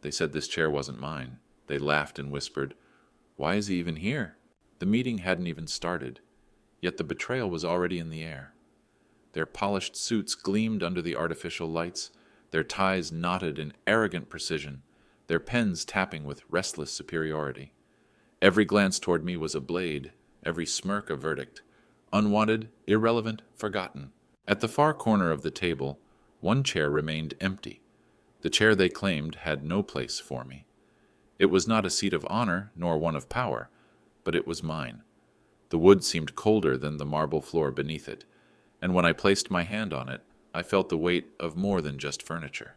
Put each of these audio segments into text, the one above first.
They said this chair wasn't mine. They laughed and whispered, "Why is he even here?" The meeting hadn't even started, yet the betrayal was already in the air. Their polished suits gleamed under the artificial lights, their ties knotted in arrogant precision, their pens tapping with restless superiority. Every glance toward me was a blade, every smirk a verdict. Unwanted, irrelevant, forgotten. At the far corner of the table, one chair remained empty. The chair they claimed had no place for me. It was not a seat of honor, nor one of power, but it was mine. The wood seemed colder than the marble floor beneath it, and when I placed my hand on it, I felt the weight of more than just furniture.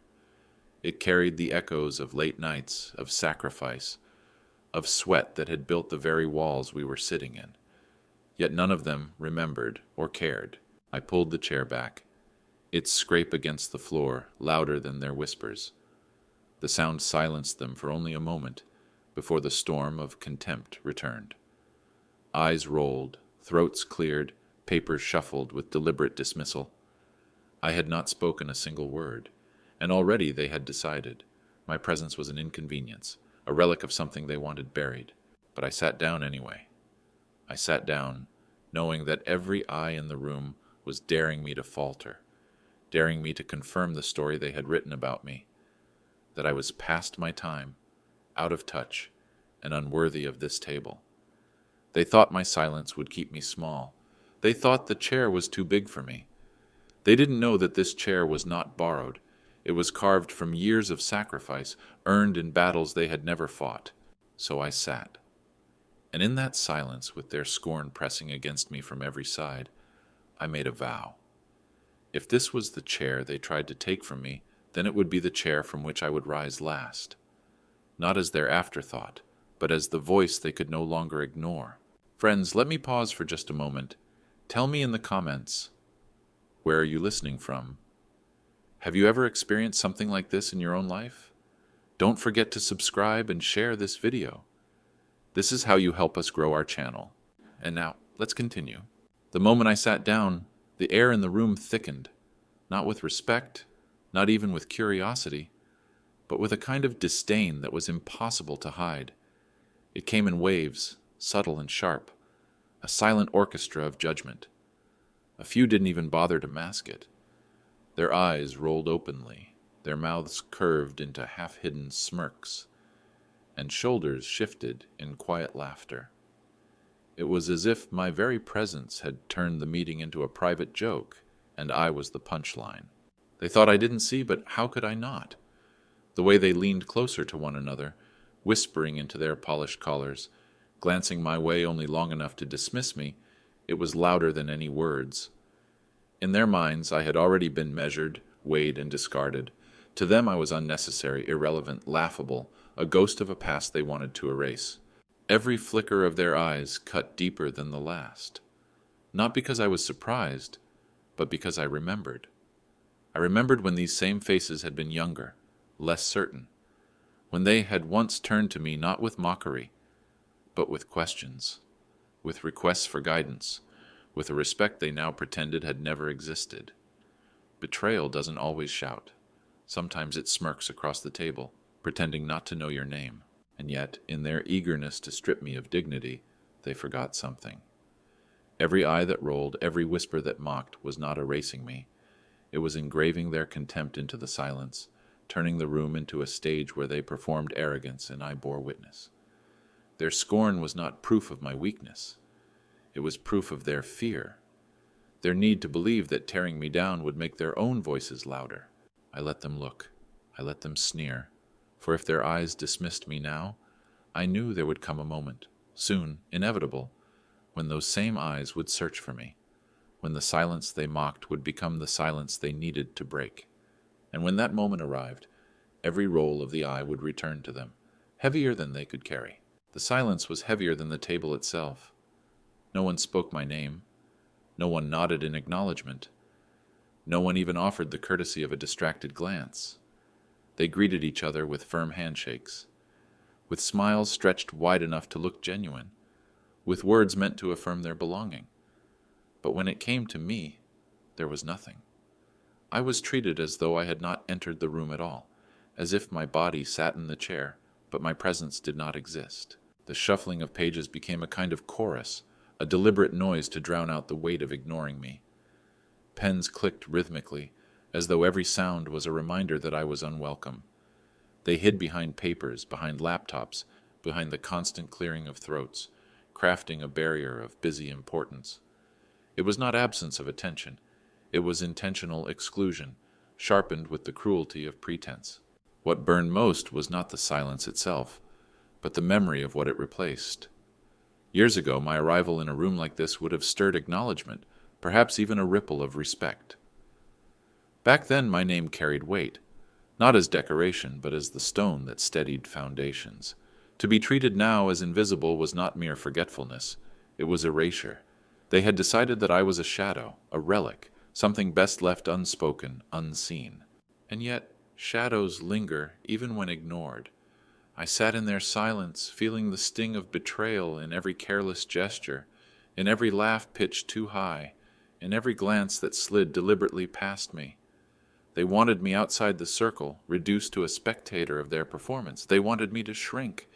It carried the echoes of late nights, of sacrifice, of sweat that had built the very walls we were sitting in. Yet none of them remembered or cared. I pulled the chair back, its scrape against the floor louder than their whispers. The sound silenced them for only a moment before the storm of contempt returned. Eyes rolled, throats cleared, papers shuffled with deliberate dismissal. I had not spoken a single word, and already they had decided. My presence was an inconvenience, a relic of something they wanted buried. But I sat down anyway. I sat down, knowing that every eye in the room was daring me to falter, daring me to confirm the story they had written about me, that I was past my time, out of touch, and unworthy of this table. They thought my silence would keep me small. They thought the chair was too big for me. They didn't know that this chair was not borrowed. It was carved from years of sacrifice, earned in battles they had never fought. So I sat. And in that silence, with their scorn pressing against me from every side, I made a vow. If this was the chair they tried to take from me, then it would be the chair from which I would rise last. Not as their afterthought, but as the voice they could no longer ignore. Friends, let me pause for just a moment. Tell me in the comments, where are you listening from? Have you ever experienced something like this in your own life? Don't forget to subscribe and share this video. This is how you help us grow our channel. And now, let's continue. The moment I sat down, the air in the room thickened, not with respect, not even with curiosity, but with a kind of disdain that was impossible to hide. It came in waves, subtle and sharp, a silent orchestra of judgment. A few didn't even bother to mask it. Their eyes rolled openly, their mouths curved into half-hidden smirks, and shoulders shifted in quiet laughter. It was as if my very presence had turned the meeting into a private joke, and I was the punchline. They thought I didn't see, but how could I not? The way they leaned closer to one another, whispering into their polished collars, glancing my way only long enough to dismiss me, it was louder than any words. In their minds, I had already been measured, weighed, and discarded. To them, I was unnecessary, irrelevant, laughable, a ghost of a past they wanted to erase. Every flicker of their eyes cut deeper than the last. Not because I was surprised, but because I remembered. I remembered when these same faces had been younger, less certain, when they had once turned to me not with mockery, but with questions, with requests for guidance, with a respect they now pretended had never existed. Betrayal doesn't always shout. Sometimes it smirks across the table, pretending not to know your name. And yet, in their eagerness to strip me of dignity, they forgot something. Every eye that rolled, every whisper that mocked, was not erasing me. It was engraving their contempt into the silence, turning the room into a stage where they performed arrogance and I bore witness. Their scorn was not proof of my weakness. It was proof of their fear, their need to believe that tearing me down would make their own voices louder. I let them look. I let them sneer. For if their eyes dismissed me now, I knew there would come a moment, soon, inevitable, when those same eyes would search for me, when the silence they mocked would become the silence they needed to break. And when that moment arrived, every roll of the eye would return to them, heavier than they could carry. The silence was heavier than the table itself. No one spoke my name. No one nodded in acknowledgement. No one even offered the courtesy of a distracted glance. They greeted each other with firm handshakes, with smiles stretched wide enough to look genuine, with words meant to affirm their belonging. But when it came to me, there was nothing. I was treated as though I had not entered the room at all, as if my body sat in the chair, but my presence did not exist. The shuffling of pages became a kind of chorus, a deliberate noise to drown out the weight of ignoring me. Pens clicked rhythmically, as though every sound was a reminder that I was unwelcome. They hid behind papers, behind laptops, behind the constant clearing of throats, crafting a barrier of busy importance. It was not absence of attention. It was intentional exclusion, sharpened with the cruelty of pretense. What burned most was not the silence itself, but the memory of what it replaced. Years ago, my arrival in a room like this would have stirred acknowledgement, perhaps even a ripple of respect. Back then, my name carried weight, not as decoration, but as the stone that steadied foundations. To be treated now as invisible was not mere forgetfulness, it was erasure. They had decided that I was a shadow, a relic, something best left unspoken, unseen. And yet, shadows linger even when ignored. I sat in their silence, feeling the sting of betrayal in every careless gesture, in every laugh pitched too high, in every glance that slid deliberately past me. They wanted me outside the circle, reduced to a spectator of their performance. They wanted me to shrink,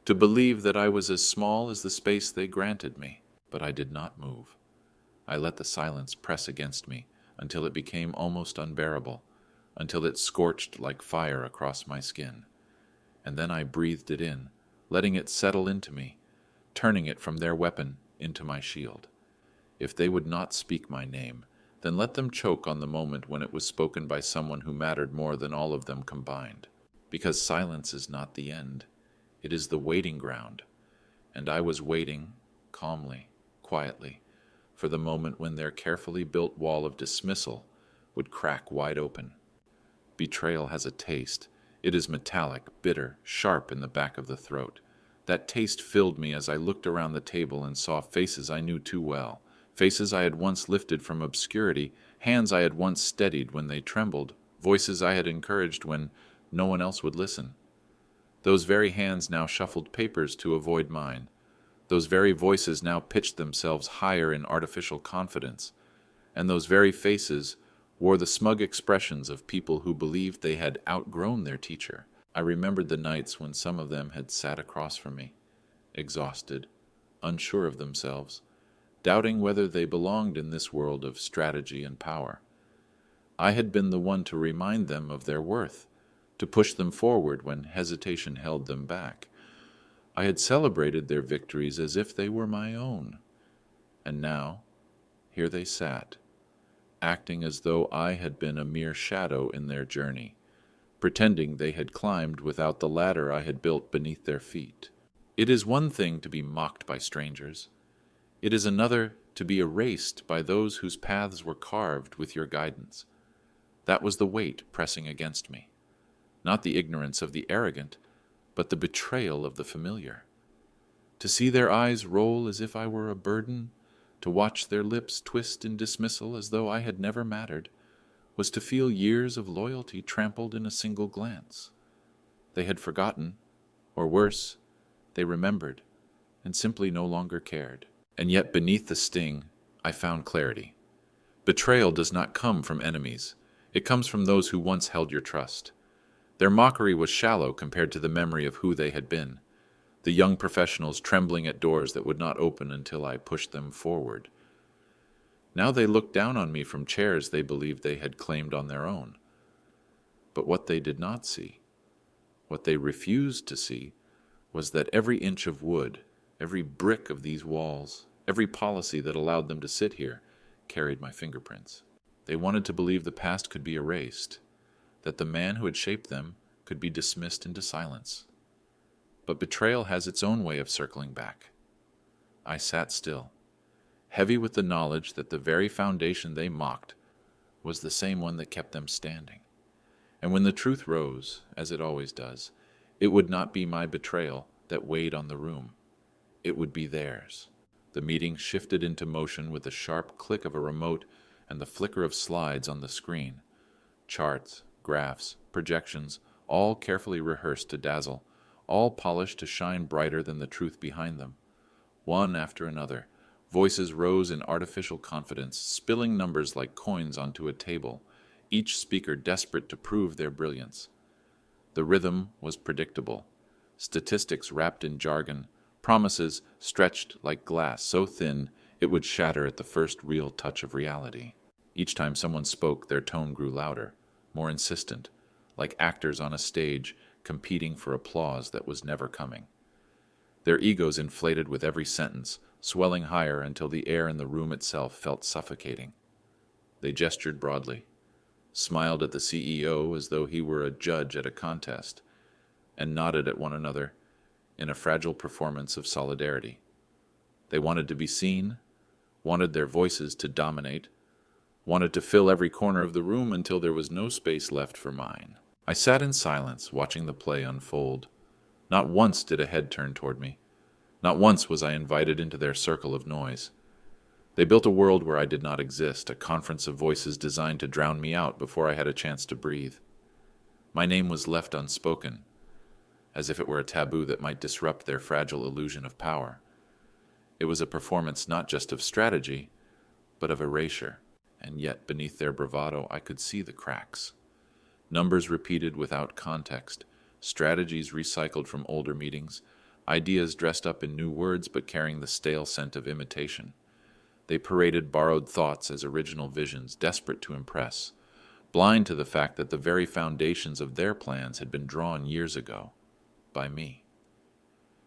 to believe that I was as small as the space they granted me. But I did not move. I let the silence press against me until it became almost unbearable, until it scorched like fire across my skin. And then I breathed it in, letting it settle into me, turning it from their weapon into my shield. If they would not speak my name, then let them choke on the moment when it was spoken by someone who mattered more than all of them combined. Because silence is not the end. It is the waiting ground. And I was waiting, calmly, quietly, for the moment when their carefully built wall of dismissal would crack wide open. Betrayal has a taste. It is metallic, bitter, sharp in the back of the throat. That taste filled me as I looked around the table and saw faces I knew too well, faces I had once lifted from obscurity, hands I had once steadied when they trembled, voices I had encouraged when no one else would listen. Those very hands now shuffled papers to avoid mine. Those very voices now pitched themselves higher in artificial confidence. And those very faces wore the smug expressions of people who believed they had outgrown their teacher. I remembered the nights when some of them had sat across from me, exhausted, unsure of themselves, doubting whether they belonged in this world of strategy and power. I had been the one to remind them of their worth, to push them forward when hesitation held them back. I had celebrated their victories as if they were my own. And now, here they sat, acting as though I had been a mere shadow in their journey, pretending they had climbed without the ladder I had built beneath their feet. It is one thing to be mocked by strangers. It is another to be erased by those whose paths were carved with your guidance. That was the weight pressing against me. Not the ignorance of the arrogant, but the betrayal of the familiar. To see their eyes roll as if I were a burden, to watch their lips twist in dismissal as though I had never mattered, was to feel years of loyalty trampled in a single glance. They had forgotten, or worse, they remembered, and simply no longer cared. And yet beneath the sting, I found clarity. Betrayal does not come from enemies. It comes from those who once held your trust. Their mockery was shallow compared to the memory of who they had been, the young professionals trembling at doors that would not open until I pushed them forward. Now they looked down on me from chairs they believed they had claimed on their own. But what they did not see, what they refused to see, was that every inch of wood, every brick of these walls, every policy that allowed them to sit here, carried my fingerprints. They wanted to believe the past could be erased, that the man who had shaped them could be dismissed into silence. But betrayal has its own way of circling back. I sat still, heavy with the knowledge that the very foundation they mocked was the same one that kept them standing. And when the truth rose, as it always does, it would not be my betrayal that weighed on the room. It would be theirs. The meeting shifted into motion with the sharp click of a remote and the flicker of slides on the screen. Charts, graphs, projections, all carefully rehearsed to dazzle, all polished to shine brighter than the truth behind them. One after another, voices rose in artificial confidence, spilling numbers like coins onto a table, each speaker desperate to prove their brilliance. The rhythm was predictable. Statistics wrapped in jargon, promises stretched like glass so thin it would shatter at the first real touch of reality. Each time someone spoke, their tone grew louder, more insistent, like actors on a stage competing for applause that was never coming. Their egos inflated with every sentence, swelling higher until the air in the room itself felt suffocating. They gestured broadly, smiled at the CEO as though he were a judge at a contest, and nodded at one another in a fragile performance of solidarity. They wanted to be seen, wanted their voices to dominate, wanted to fill every corner of the room until there was no space left for mine. I sat in silence, watching the play unfold. Not once did a head turn toward me. Not once was I invited into their circle of noise. They built a world where I did not exist, a conference of voices designed to drown me out before I had a chance to breathe. My name was left unspoken, as if it were a taboo that might disrupt their fragile illusion of power. It was a performance not just of strategy, but of erasure, and yet beneath their bravado I could see the cracks. Numbers repeated without context, strategies recycled from older meetings, ideas dressed up in new words but carrying the stale scent of imitation. They paraded borrowed thoughts as original visions, desperate to impress, blind to the fact that the very foundations of their plans had been drawn years ago, by me.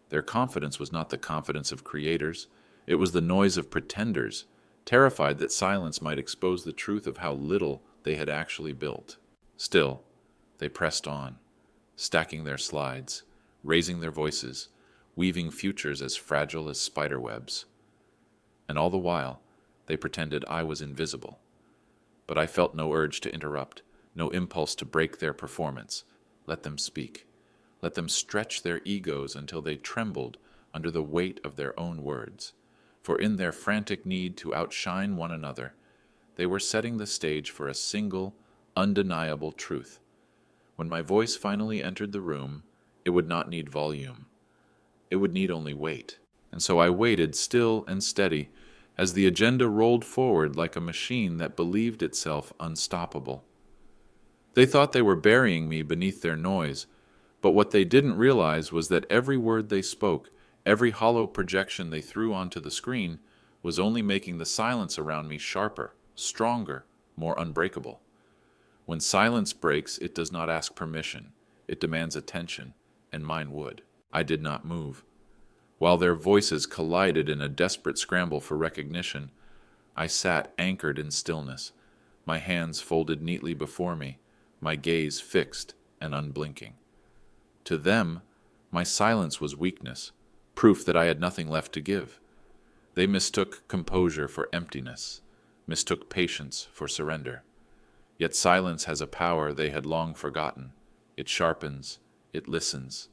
Their confidence was not the confidence of creators, it was the noise of pretenders, terrified that silence might expose the truth of how little they had actually built. Still, they pressed on, stacking their slides, raising their voices, weaving futures as fragile as spiderwebs. And all the while, they pretended I was invisible. But I felt no urge to interrupt, no impulse to break their performance. Let them speak. Let them stretch their egos until they trembled under the weight of their own words. For in their frantic need to outshine one another, they were setting the stage for a single, undeniable truth. When my voice finally entered the room, it would not need volume. It would need only weight. And so I waited, still and steady, as the agenda rolled forward like a machine that believed itself unstoppable. They thought they were burying me beneath their noise, but what they didn't realize was that every word they spoke, every hollow projection they threw onto the screen, was only making the silence around me sharper, stronger, more unbreakable. When silence breaks, it does not ask permission. It demands attention, and mine would. I did not move. While their voices collided in a desperate scramble for recognition, I sat anchored in stillness, my hands folded neatly before me, my gaze fixed and unblinking. To them, my silence was weakness, proof that I had nothing left to give. They mistook composure for emptiness, mistook patience for surrender. Yet silence has a power they had long forgotten. It sharpens, it listens,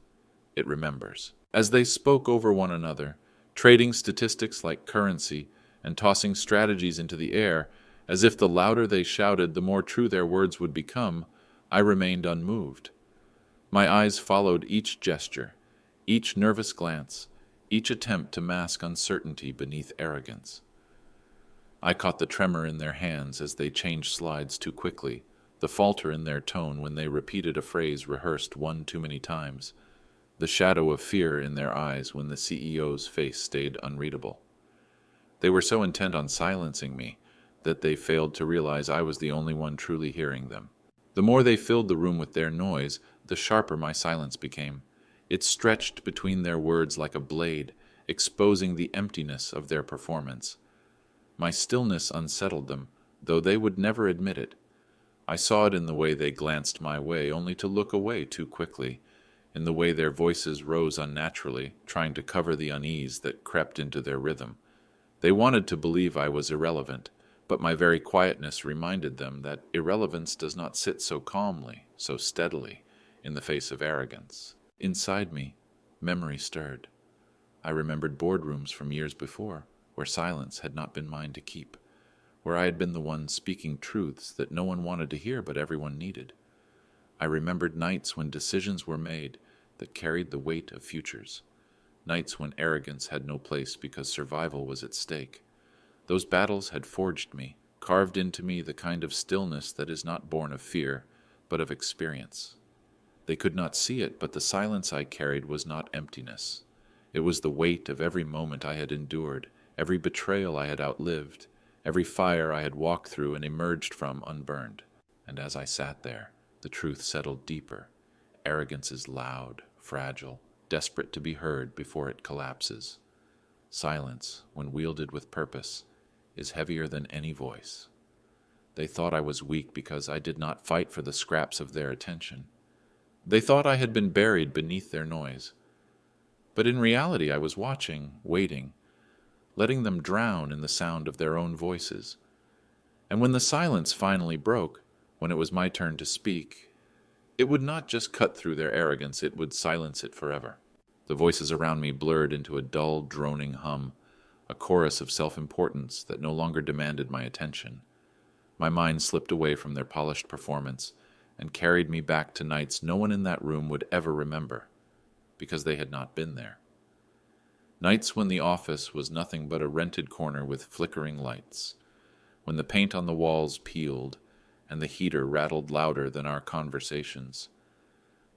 it remembers. As they spoke over one another, trading statistics like currency and tossing strategies into the air, as if the louder they shouted, the more true their words would become, I remained unmoved. My eyes followed each gesture, each nervous glance, each attempt to mask uncertainty beneath arrogance. I caught the tremor in their hands as they changed slides too quickly, the falter in their tone when they repeated a phrase rehearsed one too many times, the shadow of fear in their eyes when the CEO's face stayed unreadable. They were so intent on silencing me that they failed to realize I was the only one truly hearing them. The more they filled the room with their noise, the sharper my silence became. It stretched between their words like a blade, exposing the emptiness of their performance. My stillness unsettled them, though they would never admit it. I saw it in the way they glanced my way, only to look away too quickly, in the way their voices rose unnaturally, trying to cover the unease that crept into their rhythm. They wanted to believe I was irrelevant, but my very quietness reminded them that irrelevance does not sit so calmly, so steadily, in the face of arrogance. Inside me, memory stirred. I remembered boardrooms from years before, where silence had not been mine to keep, where I had been the one speaking truths that no one wanted to hear but everyone needed. I remembered nights when decisions were made that carried the weight of futures, nights when arrogance had no place because survival was at stake. Those battles had forged me, carved into me the kind of stillness that is not born of fear, but of experience. They could not see it, but the silence I carried was not emptiness. It was the weight of every moment I had endured, every betrayal I had outlived, every fire I had walked through and emerged from unburned. And as I sat there, the truth settled deeper. Arrogance is loud, fragile, desperate to be heard before it collapses. Silence, when wielded with purpose, is heavier than any voice. They thought I was weak because I did not fight for the scraps of their attention. They thought I had been buried beneath their noise. But in reality I was watching, waiting, letting them drown in the sound of their own voices. And when the silence finally broke, when it was my turn to speak, it would not just cut through their arrogance, it would silence it forever. The voices around me blurred into a dull, droning hum, a chorus of self-importance that no longer demanded my attention. My mind slipped away from their polished performance and carried me back to nights no one in that room would ever remember, because they had not been there. Nights when the office was nothing but a rented corner with flickering lights, when the paint on the walls peeled and the heater rattled louder than our conversations.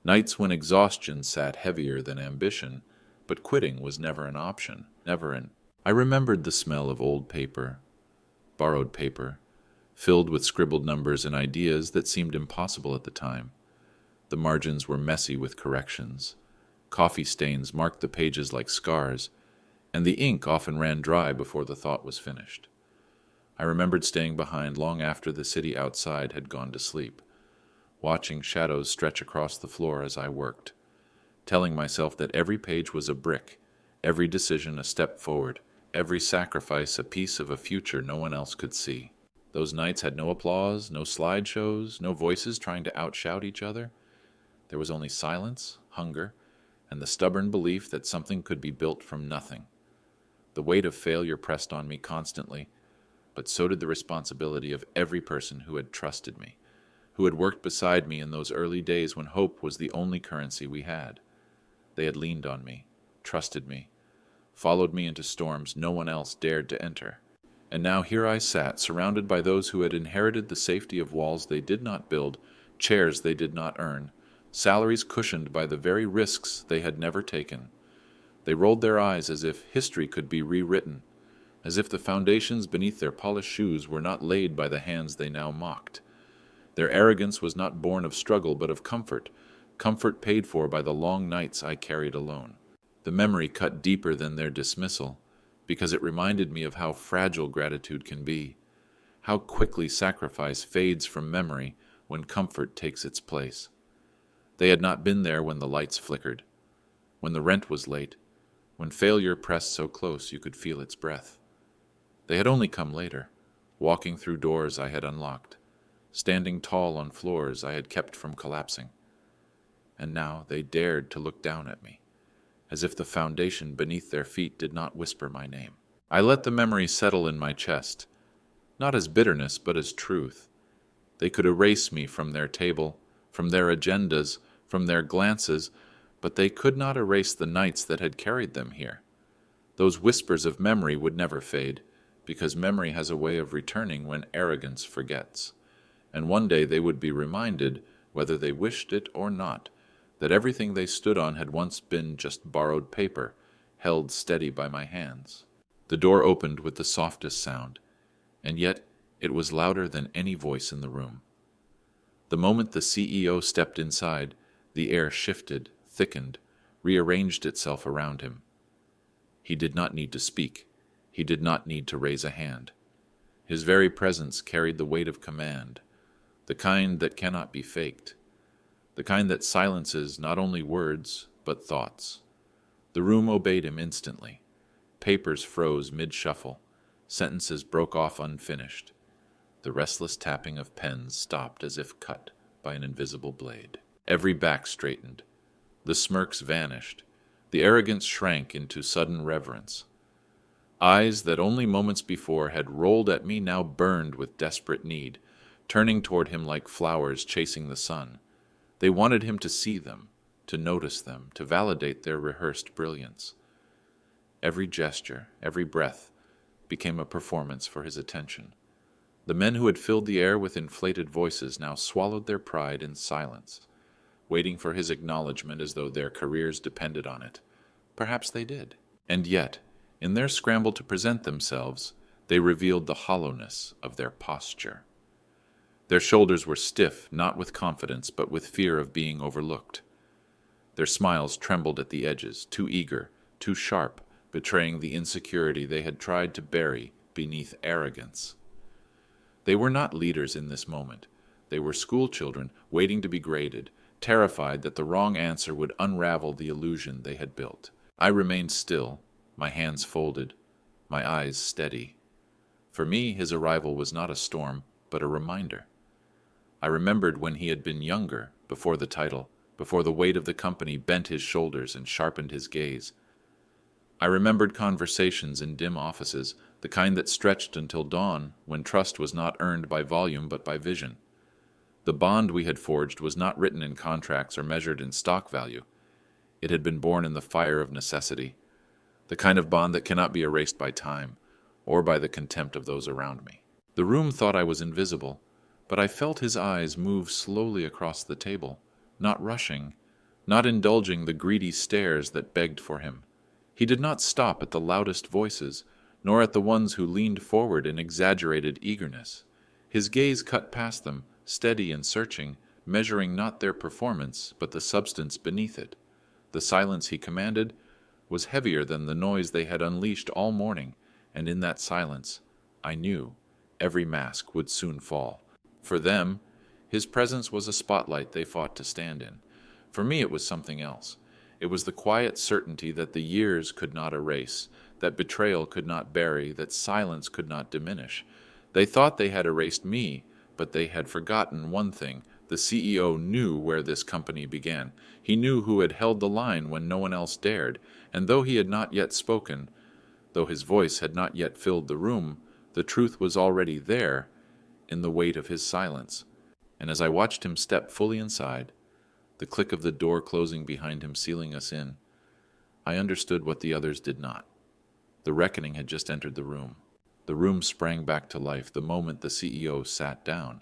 Nights when exhaustion sat heavier than ambition, but quitting was never an option, I remembered the smell of old paper, borrowed paper, filled with scribbled numbers and ideas that seemed impossible at the time. The margins were messy with corrections. Coffee stains marked the pages like scars, and the ink often ran dry before the thought was finished. I remembered staying behind long after the city outside had gone to sleep, watching shadows stretch across the floor as I worked, telling myself that every page was a brick, every decision a step forward, every sacrifice a piece of a future no one else could see. Those nights had no applause, no slideshows, no voices trying to outshout each other. There was only silence, hunger, and the stubborn belief that something could be built from nothing. The weight of failure pressed on me constantly, but so did the responsibility of every person who had trusted me, who had worked beside me in those early days when hope was the only currency we had. They had leaned on me, trusted me, followed me into storms no one else dared to enter. And now here I sat, surrounded by those who had inherited the safety of walls they did not build, chairs they did not earn, salaries cushioned by the very risks they had never taken. They rolled their eyes as if history could be rewritten, as if the foundations beneath their polished shoes were not laid by the hands they now mocked. Their arrogance was not born of struggle but of comfort, comfort paid for by the long nights I carried alone. The memory cut deeper than their dismissal, because it reminded me of how fragile gratitude can be, how quickly sacrifice fades from memory when comfort takes its place. They had not been there when the lights flickered, when the rent was late, when failure pressed so close you could feel its breath. They had only come later, walking through doors I had unlocked, standing tall on floors I had kept from collapsing. And now they dared to look down at me, as if the foundation beneath their feet did not whisper my name. I let the memory settle in my chest, not as bitterness but as truth. They could erase me from their table, from their agendas, from their glances, but they could not erase the nights that had carried them here. Those whispers of memory would never fade, because memory has a way of returning when arrogance forgets. And one day they would be reminded, whether they wished it or not, that everything they stood on had once been just borrowed paper, held steady by my hands. The door opened with the softest sound, and yet it was louder than any voice in the room. The moment the CEO stepped inside, the air shifted, thickened, rearranged itself around him. He did not need to speak. He did not need to raise a hand. His very presence carried the weight of command, the kind that cannot be faked, the kind that silences not only words, but thoughts. The room obeyed him instantly. Papers froze mid-shuffle. Sentences broke off unfinished. The restless tapping of pens stopped as if cut by an invisible blade. Every back straightened. The smirks vanished. The arrogance shrank into sudden reverence. Eyes that only moments before had rolled at me now burned with desperate need, turning toward him like flowers chasing the sun. They wanted him to see them, to notice them, to validate their rehearsed brilliance. Every gesture, every breath, became a performance for his attention. The men who had filled the air with inflated voices now swallowed their pride in silence. waiting for his acknowledgement as though their careers depended on it. Perhaps they did. And yet, in their scramble to present themselves, they revealed the hollowness of their posture. Their shoulders were stiff, not with confidence, but with fear of being overlooked. Their smiles trembled at the edges, too eager, too sharp, betraying the insecurity they had tried to bury beneath arrogance. They were not leaders in this moment. They were schoolchildren waiting to be graded, terrified that the wrong answer would unravel the illusion they had built. I remained still, my hands folded, my eyes steady. For me, his arrival was not a storm, but a reminder. I remembered when he had been younger, before the title, before the weight of the company bent his shoulders and sharpened his gaze. I remembered conversations in dim offices, the kind that stretched until dawn, when trust was not earned by volume but by vision. The bond we had forged was not written in contracts or measured in stock value. It had been born in the fire of necessity, the kind of bond that cannot be erased by time, or by the contempt of those around me. The room thought I was invisible, but I felt his eyes move slowly across the table, not rushing, not indulging the greedy stares that begged for him. He did not stop at the loudest voices, nor at the ones who leaned forward in exaggerated eagerness. His gaze cut past them, steady and searching, measuring not their performance, but the substance beneath it. The silence he commanded was heavier than the noise they had unleashed all morning, and in that silence, I knew, every mask would soon fall. For them, his presence was a spotlight they fought to stand in. For me, it was something else. It was the quiet certainty that the years could not erase, that betrayal could not bury, that silence could not diminish. They thought they had erased me, but they had forgotten one thing. The CEO knew where this company began. He knew who had held the line when no one else dared, and though he had not yet spoken, though his voice had not yet filled the room, the truth was already there in the weight of his silence. And as I watched him step fully inside, the click of the door closing behind him sealing us in, I understood what the others did not. The reckoning had just entered the room. The room sprang back to life the moment the CEO sat down.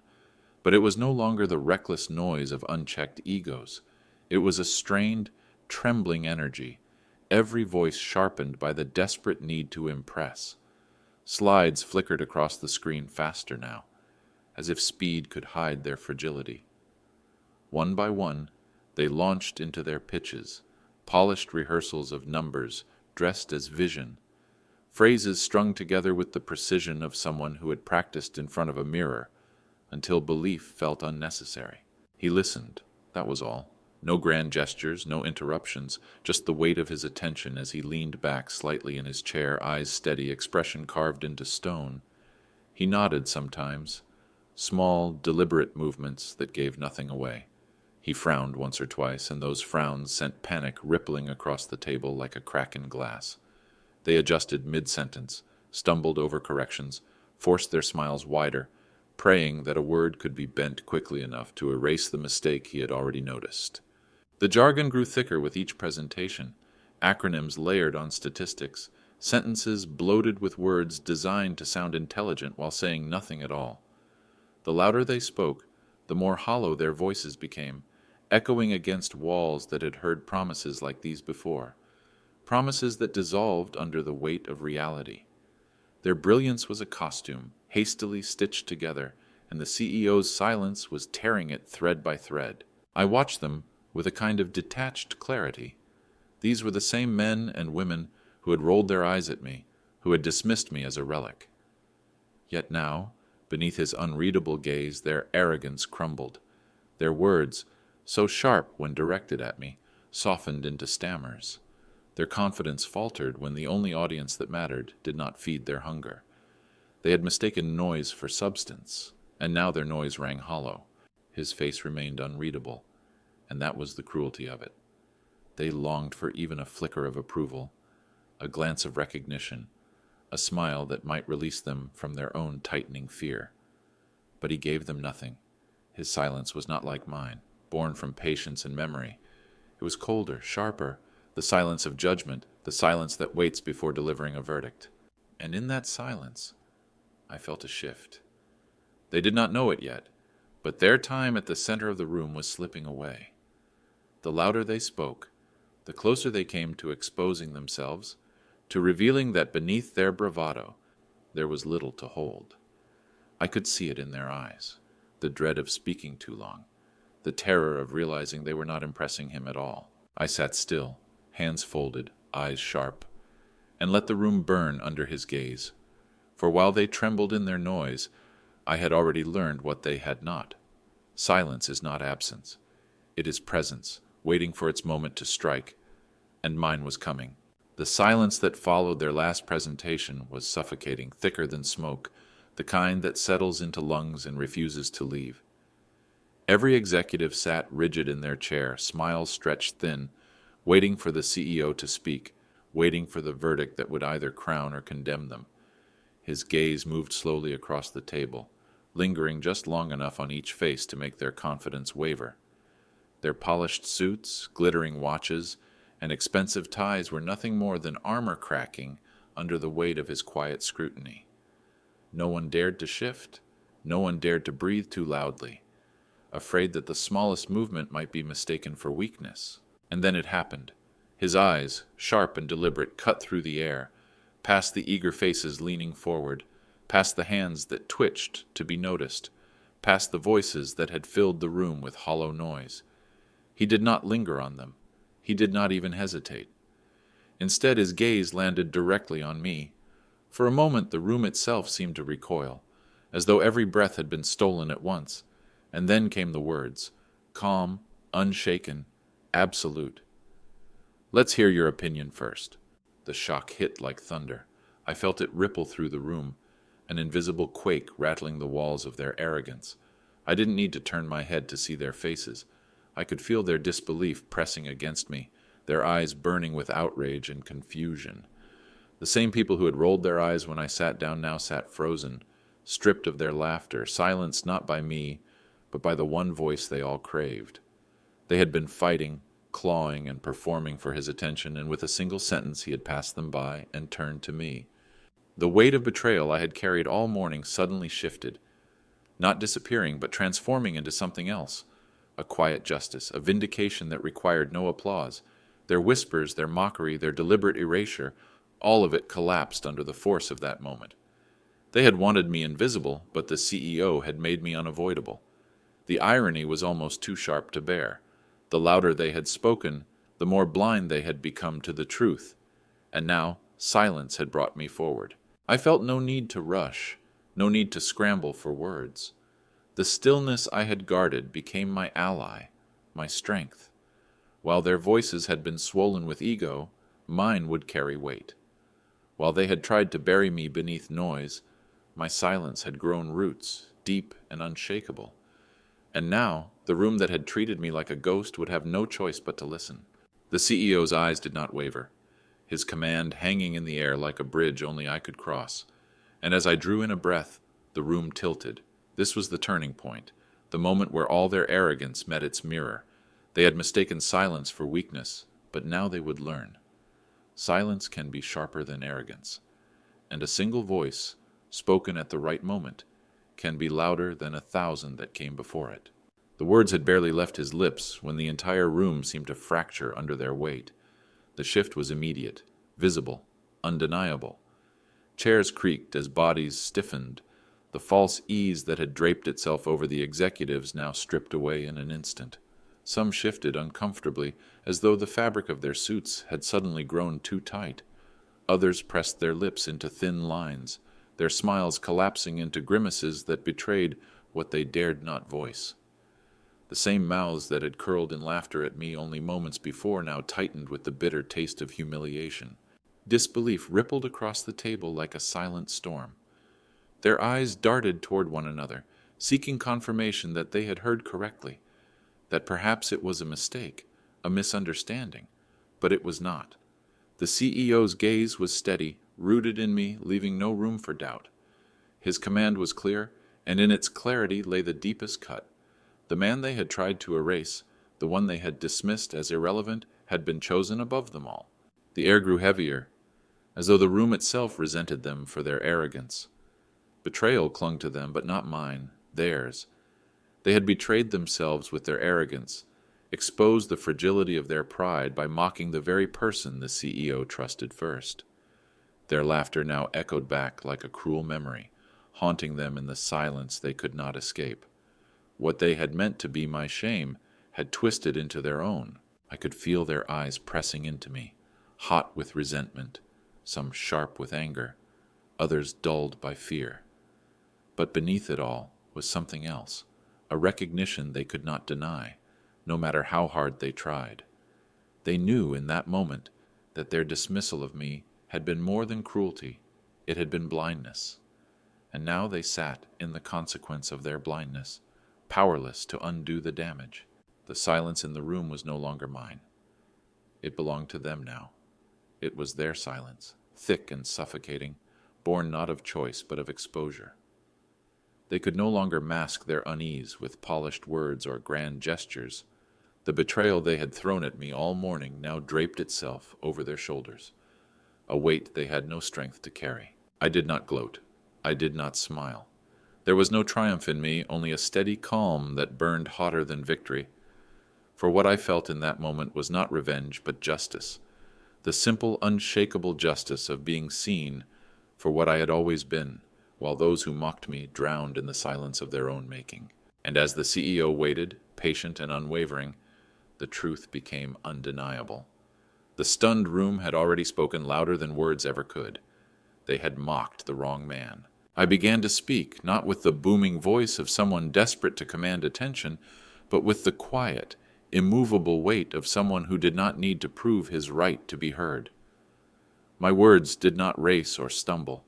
But it was no longer the reckless noise of unchecked egos. It was a strained, trembling energy, every voice sharpened by the desperate need to impress. Slides flickered across the screen faster now, as if speed could hide their fragility. One by one, they launched into their pitches, polished rehearsals of numbers dressed as vision, phrases strung together with the precision of someone who had practiced in front of a mirror, until belief felt unnecessary. He listened, that was all. No grand gestures, no interruptions, just the weight of his attention as he leaned back slightly in his chair, eyes steady, expression carved into stone. He nodded sometimes, small, deliberate movements that gave nothing away. He frowned once or twice, and those frowns sent panic rippling across the table like a crack in glass. They adjusted mid-sentence, stumbled over corrections, forced their smiles wider, praying that a word could be bent quickly enough to erase the mistake he had already noticed. The jargon grew thicker with each presentation, acronyms layered on statistics, sentences bloated with words designed to sound intelligent while saying nothing at all. The louder they spoke, the more hollow their voices became, echoing against walls that had heard promises like these before, promises that dissolved under the weight of reality. Their brilliance was a costume, hastily stitched together, and the CEO's silence was tearing it thread by thread. I watched them with a kind of detached clarity. These were the same men and women who had rolled their eyes at me, who had dismissed me as a relic. Yet now, beneath his unreadable gaze, their arrogance crumbled. Their words, so sharp when directed at me, softened into stammers. Their confidence faltered when the only audience that mattered did not feed their hunger. They had mistaken noise for substance, and now their noise rang hollow. His face remained unreadable, and that was the cruelty of it. They longed for even a flicker of approval, a glance of recognition, a smile that might release them from their own tightening fear. But he gave them nothing. His silence was not like mine, born from patience and memory. It was colder, sharper, the silence of judgment, the silence that waits before delivering a verdict. And in that silence, I felt a shift. They did not know it yet, but their time at the center of the room was slipping away. The louder they spoke, the closer they came to exposing themselves, to revealing that beneath their bravado there was little to hold. I could see it in their eyes, the dread of speaking too long, the terror of realizing they were not impressing him at all. I sat still, hands folded, eyes sharp, and let the room burn under his gaze. For while they trembled in their noise, I had already learned what they had not. Silence is not absence. It is presence, waiting for its moment to strike, and mine was coming. The silence that followed their last presentation was suffocating, thicker than smoke, the kind that settles into lungs and refuses to leave. Every executive sat rigid in their chair, smiles stretched thin, waiting for the CEO to speak, waiting for the verdict that would either crown or condemn them. His gaze moved slowly across the table, lingering just long enough on each face to make their confidence waver. Their polished suits, glittering watches, and expensive ties were nothing more than armor cracking under the weight of his quiet scrutiny. No one dared to shift, no one dared to breathe too loudly, afraid that the smallest movement might be mistaken for weakness. And then it happened. His eyes, sharp and deliberate, cut through the air, past the eager faces leaning forward, past the hands that twitched to be noticed, past the voices that had filled the room with hollow noise. He did not linger on them. He did not even hesitate. Instead, his gaze landed directly on me. For a moment, the room itself seemed to recoil, as though every breath had been stolen at once. And then came the words, calm, unshaken, absolute. "Let's hear your opinion first." The shock hit like thunder. I felt it ripple through the room, an invisible quake rattling the walls of their arrogance. I didn't need to turn my head to see their faces. I could feel their disbelief pressing against me, their eyes burning with outrage and confusion. The same people who had rolled their eyes when I sat down now sat frozen, stripped of their laughter, silenced not by me, but by the one voice they all craved. They had been fighting, clawing, and performing for his attention, and with a single sentence he had passed them by and turned to me. The weight of betrayal I had carried all morning suddenly shifted, not disappearing, but transforming into something else. A quiet justice, a vindication that required no applause. Their whispers, their mockery, their deliberate erasure, all of it collapsed under the force of that moment. They had wanted me invisible, but the CEO had made me unavoidable. The irony was almost too sharp to bear. The louder they had spoken, the more blind they had become to the truth. And now, silence had brought me forward. I felt no need to rush, no need to scramble for words. The stillness I had guarded became my ally, my strength. While their voices had been swollen with ego, mine would carry weight. While they had tried to bury me beneath noise, my silence had grown roots, deep and unshakable. And now, the room that had treated me like a ghost would have no choice but to listen. The CEO's eyes did not waver, his command hanging in the air like a bridge only I could cross. And as I drew in a breath, the room tilted. This was the turning point, the moment where all their arrogance met its mirror. They had mistaken silence for weakness, but now they would learn. Silence can be sharper than arrogance, and a single voice, spoken at the right moment, can be louder than 1,000 that came before it. The words had barely left his lips when the entire room seemed to fracture under their weight. The shift was immediate, visible, undeniable. Chairs creaked as bodies stiffened. The false ease that had draped itself over the executives now stripped away in an instant. Some shifted uncomfortably, as though the fabric of their suits had suddenly grown too tight. Others pressed their lips into thin lines, their smiles collapsing into grimaces that betrayed what they dared not voice. The same mouths that had curled in laughter at me only moments before now tightened with the bitter taste of humiliation. Disbelief rippled across the table like a silent storm. Their eyes darted toward one another, seeking confirmation that they had heard correctly, that perhaps it was a mistake, a misunderstanding, but it was not. The CEO's gaze was steady, rooted in me, leaving no room for doubt. His command was clear, and in its clarity lay the deepest cut. The man they had tried to erase, the one they had dismissed as irrelevant, had been chosen above them all. The air grew heavier, as though the room itself resented them for their arrogance. Betrayal clung to them, but not mine, theirs. They had betrayed themselves with their arrogance, expose the fragility of their pride by mocking the very person the CEO trusted first. Their laughter now echoed back like a cruel memory, haunting them in the silence they could not escape. What they had meant to be my shame had twisted into their own. I could feel their eyes pressing into me, hot with resentment, some sharp with anger, others dulled by fear. But beneath it all was something else, a recognition they could not deny, no matter how hard they tried. They knew in that moment that their dismissal of me had been more than cruelty, it had been blindness. And now they sat in the consequence of their blindness, powerless to undo the damage. The silence in the room was no longer mine. It belonged to them now. It was their silence, thick and suffocating, born not of choice but of exposure. They could no longer mask their unease with polished words or grand gestures. The betrayal they had thrown at me all morning now draped itself over their shoulders, a weight they had no strength to carry. I did not gloat. I did not smile. There was no triumph in me, only a steady calm that burned hotter than victory. For what I felt in that moment was not revenge, but justice, the simple, unshakable justice of being seen for what I had always been, while those who mocked me drowned in the silence of their own making. And as the CEO waited, patient and unwavering, the truth became undeniable. The stunned room had already spoken louder than words ever could. They had mocked the wrong man. I began to speak, not with the booming voice of someone desperate to command attention, but with the quiet, immovable weight of someone who did not need to prove his right to be heard. My words did not race or stumble.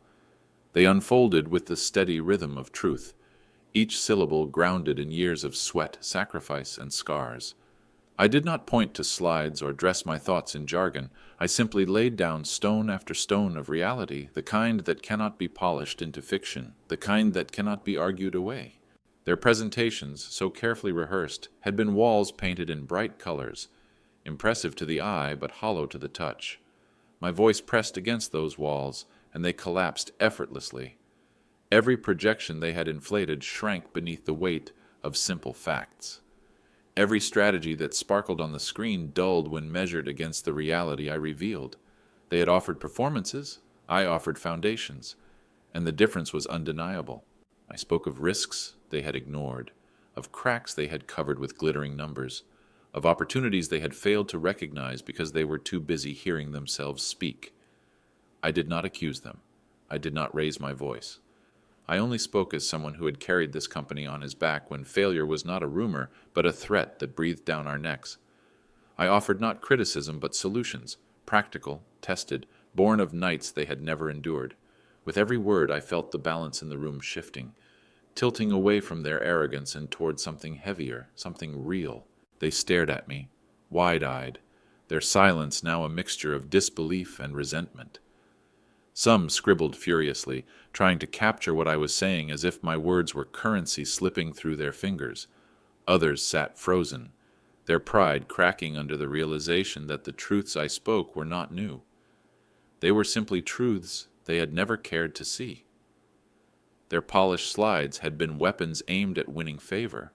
They unfolded with the steady rhythm of truth, each syllable grounded in years of sweat, sacrifice, and scars. I did not point to slides or dress my thoughts in jargon. I simply laid down stone after stone of reality, the kind that cannot be polished into fiction, the kind that cannot be argued away. Their presentations, so carefully rehearsed, had been walls painted in bright colors, impressive to the eye but hollow to the touch. My voice pressed against those walls, and they collapsed effortlessly. Every projection they had inflated shrank beneath the weight of simple facts. Every strategy that sparkled on the screen dulled when measured against the reality I revealed. They had offered performances, I offered foundations, and the difference was undeniable. I spoke of risks they had ignored, of cracks they had covered with glittering numbers, of opportunities they had failed to recognize because they were too busy hearing themselves speak. I did not accuse them. I did not raise my voice. I only spoke as someone who had carried this company on his back when failure was not a rumor, but a threat that breathed down our necks. I offered not criticism, but solutions, practical, tested, born of nights they had never endured. With every word I felt the balance in the room shifting, tilting away from their arrogance and toward something heavier, something real. They stared at me, wide-eyed, their silence now a mixture of disbelief and resentment. Some scribbled furiously, trying to capture what I was saying as if my words were currency slipping through their fingers. Others sat frozen, their pride cracking under the realization that the truths I spoke were not new. They were simply truths they had never cared to see. Their polished slides had been weapons aimed at winning favor,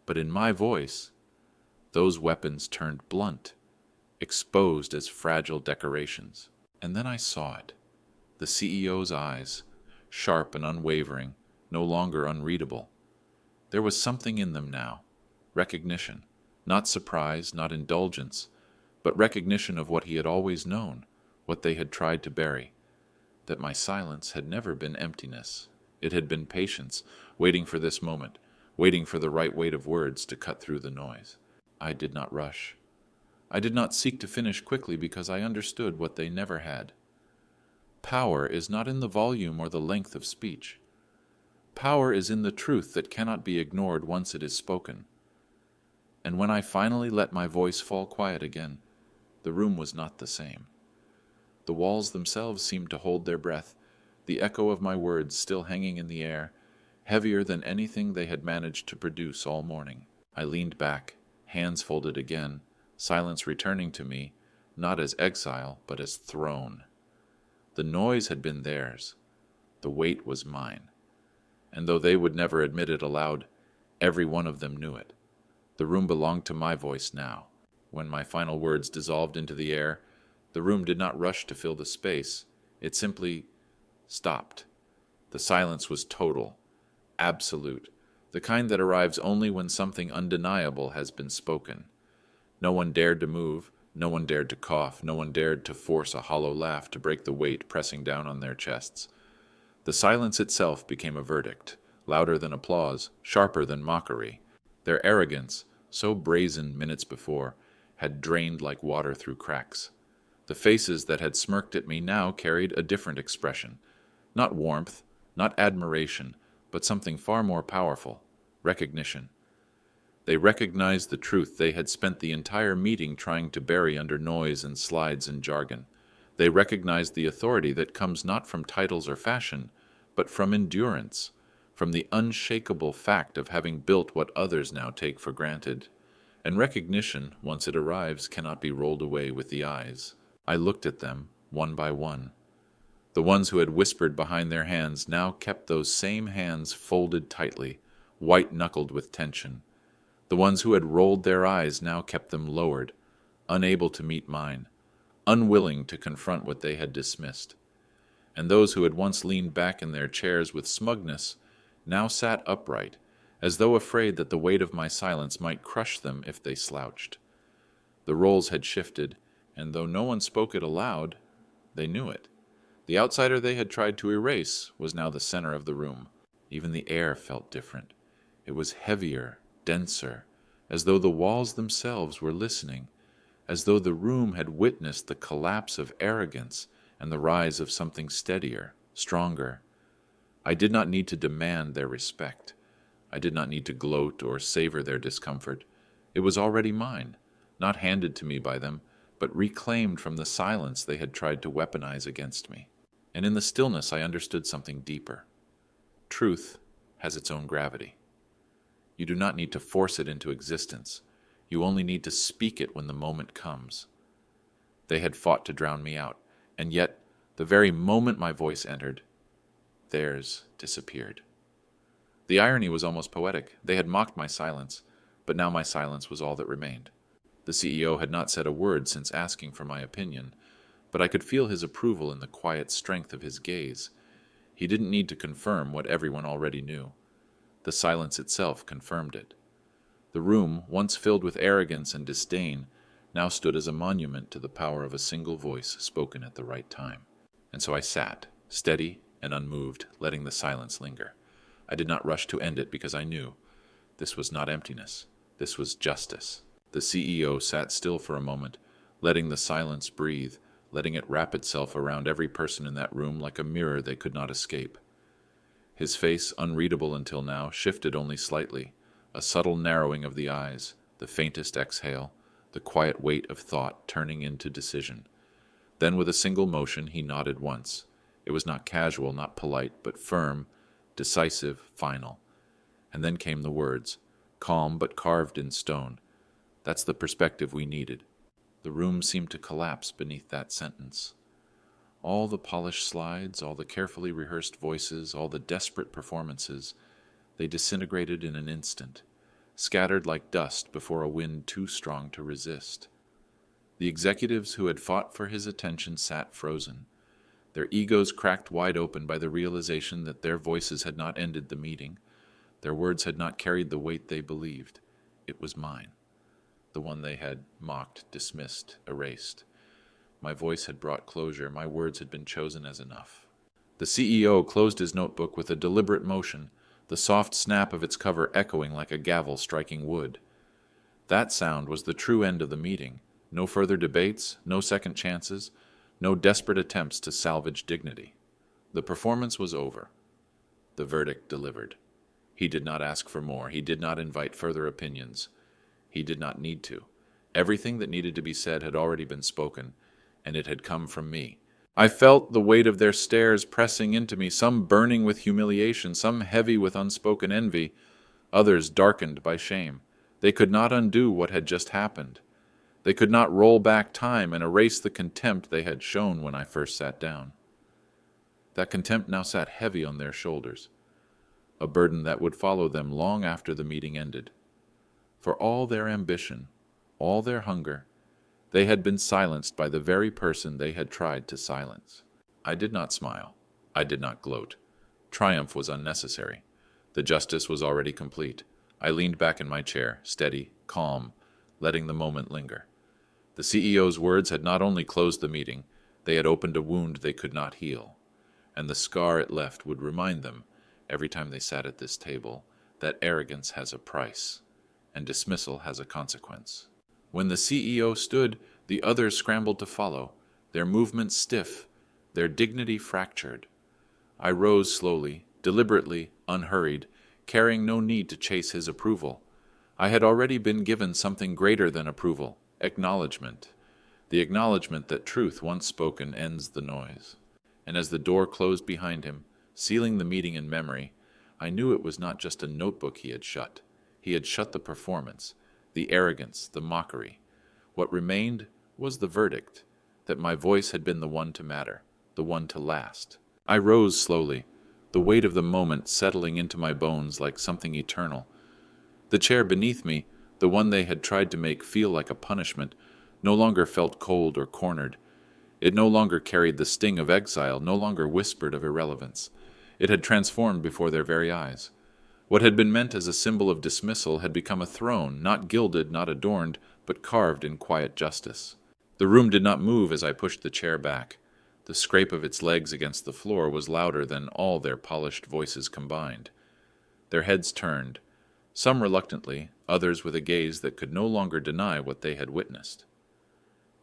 but in my voice, those weapons turned blunt, exposed as fragile decorations. And then I saw it. The CEO's eyes, sharp and unwavering, no longer unreadable. There was something in them now, recognition, not surprise, not indulgence, but recognition of what he had always known, what they had tried to bury, that my silence had never been emptiness. It had been patience, waiting for this moment, waiting for the right weight of words to cut through the noise. I did not rush. I did not seek to finish quickly because I understood what they never had. Power is not in the volume or the length of speech. Power is in the truth that cannot be ignored once it is spoken. And when I finally let my voice fall quiet again, the room was not the same. The walls themselves seemed to hold their breath, the echo of my words still hanging in the air, heavier than anything they had managed to produce all morning. I leaned back, hands folded again, silence returning to me, not as exile, but as throne. The noise had been theirs. The weight was mine. And though they would never admit it aloud, every one of them knew it. The room belonged to my voice now. When my final words dissolved into the air, the room did not rush to fill the space. It simply stopped. The silence was total, absolute, the kind that arrives only when something undeniable has been spoken. No one dared to move, no one dared to cough, no one dared to force a hollow laugh to break the weight pressing down on their chests. The silence itself became a verdict, louder than applause, sharper than mockery. Their arrogance, so brazen minutes before, had drained like water through cracks. The faces that had smirked at me now carried a different expression. Not warmth, not admiration, but something far more powerful: recognition. They recognized the truth they had spent the entire meeting trying to bury under noise and slides and jargon. They recognized the authority that comes not from titles or fashion, but from endurance, from the unshakable fact of having built what others now take for granted. And recognition, once it arrives, cannot be rolled away with the eyes. I looked at them, one by one. The ones who had whispered behind their hands now kept those same hands folded tightly, white-knuckled with tension. The ones who had rolled their eyes now kept them lowered, unable to meet mine, unwilling to confront what they had dismissed. And those who had once leaned back in their chairs with smugness now sat upright, as though afraid that the weight of my silence might crush them if they slouched. The roles had shifted, and though no one spoke it aloud, they knew it. The outsider they had tried to erase was now the center of the room. Even the air felt different. It was heavier, denser, as though the walls themselves were listening, as though the room had witnessed the collapse of arrogance and the rise of something steadier, stronger. I did not need to demand their respect. I did not need to gloat or savor their discomfort. It was already mine, not handed to me by them, but reclaimed from the silence they had tried to weaponize against me. And in the stillness I understood something deeper. Truth has its own gravity. You do not need to force it into existence. You only need to speak it when the moment comes. They had fought to drown me out, and yet, the very moment my voice entered, theirs disappeared. The irony was almost poetic. They had mocked my silence, but now my silence was all that remained. The CEO had not said a word since asking for my opinion, but I could feel his approval in the quiet strength of his gaze. He didn't need to confirm what everyone already knew. The silence itself confirmed it. The room, once filled with arrogance and disdain, now stood as a monument to the power of a single voice spoken at the right time. And so I sat, steady and unmoved, letting the silence linger. I did not rush to end it because I knew this was not emptiness. This was justice. The CEO sat still for a moment, letting the silence breathe, letting it wrap itself around every person in that room like a mirror they could not escape. His face, unreadable until now, shifted only slightly, a subtle narrowing of the eyes, the faintest exhale, the quiet weight of thought turning into decision. Then with a single motion he nodded once. It was not casual, not polite, but firm, decisive, final. And then came the words, calm but carved in stone. That's the perspective we needed. The room seemed to collapse beneath that sentence. All the polished slides, all the carefully rehearsed voices, all the desperate performances, they disintegrated in an instant, scattered like dust before a wind too strong to resist. The executives who had fought for his attention sat frozen, their egos cracked wide open by the realization that their voices had not ended the meeting. Their words had not carried the weight they believed. It was mine, the one they had mocked, dismissed, erased. My voice had brought closure. My words had been chosen as enough. The CEO closed his notebook with a deliberate motion, the soft snap of its cover echoing like a gavel striking wood. That sound was the true end of the meeting. No further debates, no second chances, no desperate attempts to salvage dignity. The performance was over. The verdict delivered. He did not ask for more. He did not invite further opinions. He did not need to. Everything that needed to be said had already been spoken, and it had come from me. I felt the weight of their stares pressing into me, some burning with humiliation, some heavy with unspoken envy, others darkened by shame. They could not undo what had just happened. They could not roll back time and erase the contempt they had shown when I first sat down. That contempt now sat heavy on their shoulders, a burden that would follow them long after the meeting ended. For all their ambition, all their hunger, they had been silenced by the very person they had tried to silence. I did not smile. I did not gloat. Triumph was unnecessary. The justice was already complete. I leaned back in my chair, steady, calm, letting the moment linger. The CEO's words had not only closed the meeting, they had opened a wound they could not heal, and the scar it left would remind them, every time they sat at this table, that arrogance has a price, and dismissal has a consequence. When the CEO stood, the others scrambled to follow, their movements stiff, their dignity fractured. I rose slowly, deliberately, unhurried, carrying no need to chase his approval. I had already been given something greater than approval, acknowledgement, the acknowledgement that truth once spoken ends the noise. And as the door closed behind him, sealing the meeting in memory, I knew it was not just a notebook he had shut. He had shut the performance, the arrogance, the mockery. What remained was the verdict, that my voice had been the one to matter, the one to last. I rose slowly, the weight of the moment settling into my bones like something eternal. The chair beneath me, the one they had tried to make feel like a punishment, no longer felt cold or cornered. It no longer carried the sting of exile, no longer whispered of irrelevance. It had transformed before their very eyes. What had been meant as a symbol of dismissal had become a throne, not gilded, not adorned, but carved in quiet justice. The room did not move as I pushed the chair back. The scrape of its legs against the floor was louder than all their polished voices combined. Their heads turned, some reluctantly, others with a gaze that could no longer deny what they had witnessed.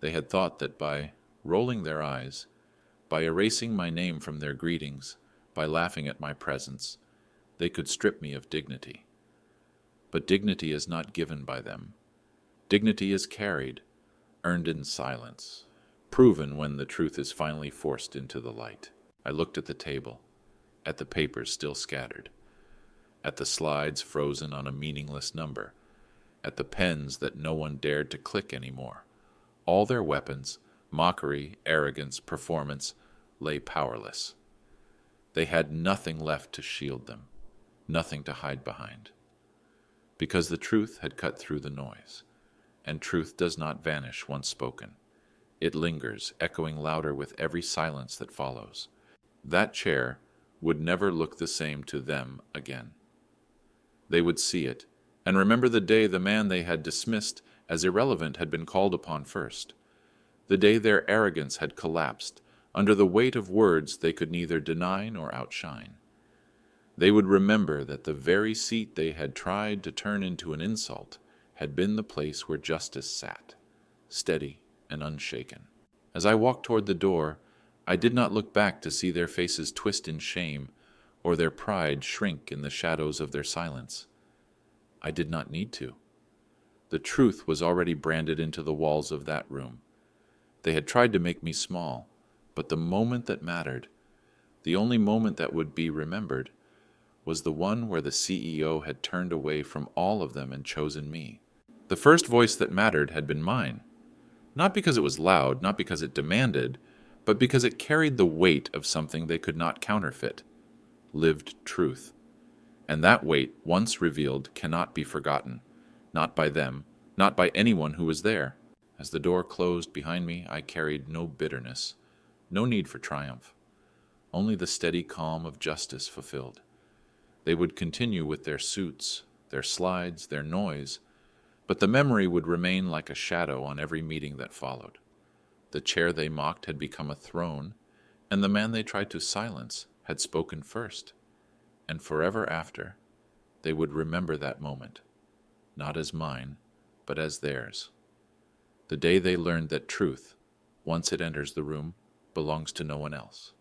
They had thought that by rolling their eyes, by erasing my name from their greetings, by laughing at my presence, they could strip me of dignity. But dignity is not given by them. Dignity is carried, earned in silence, proven when the truth is finally forced into the light. I looked at the table, at the papers still scattered, at the slides frozen on a meaningless number, at the pens that no one dared to click anymore. All their weapons, mockery, arrogance, performance, lay powerless. They had nothing left to shield them, nothing to hide behind. Because the truth had cut through the noise, and truth does not vanish once spoken. It lingers, echoing louder with every silence that follows. That chair would never look the same to them again. They would see it, and remember the day the man they had dismissed as irrelevant had been called upon first, the day their arrogance had collapsed under the weight of words they could neither deny nor outshine. They would remember that the very seat they had tried to turn into an insult had been the place where justice sat, steady and unshaken. As I walked toward the door, I did not look back to see their faces twist in shame or their pride shrink in the shadows of their silence. I did not need to. The truth was already branded into the walls of that room. They had tried to make me small, but the moment that mattered, the only moment that would be remembered, was the one where the CEO had turned away from all of them and chosen me. The first voice that mattered had been mine, not because it was loud, not because it demanded, but because it carried the weight of something they could not counterfeit, lived truth. And that weight, once revealed, cannot be forgotten, not by them, not by anyone who was there. As the door closed behind me, I carried no bitterness, no need for triumph, only the steady calm of justice fulfilled. They would continue with their suits, their slides, their noise, but the memory would remain like a shadow on every meeting that followed. The chair they mocked had become a throne, and the man they tried to silence had spoken first. And forever after, they would remember that moment, not as mine, but as theirs. The day they learned that truth, once it enters the room, belongs to no one else.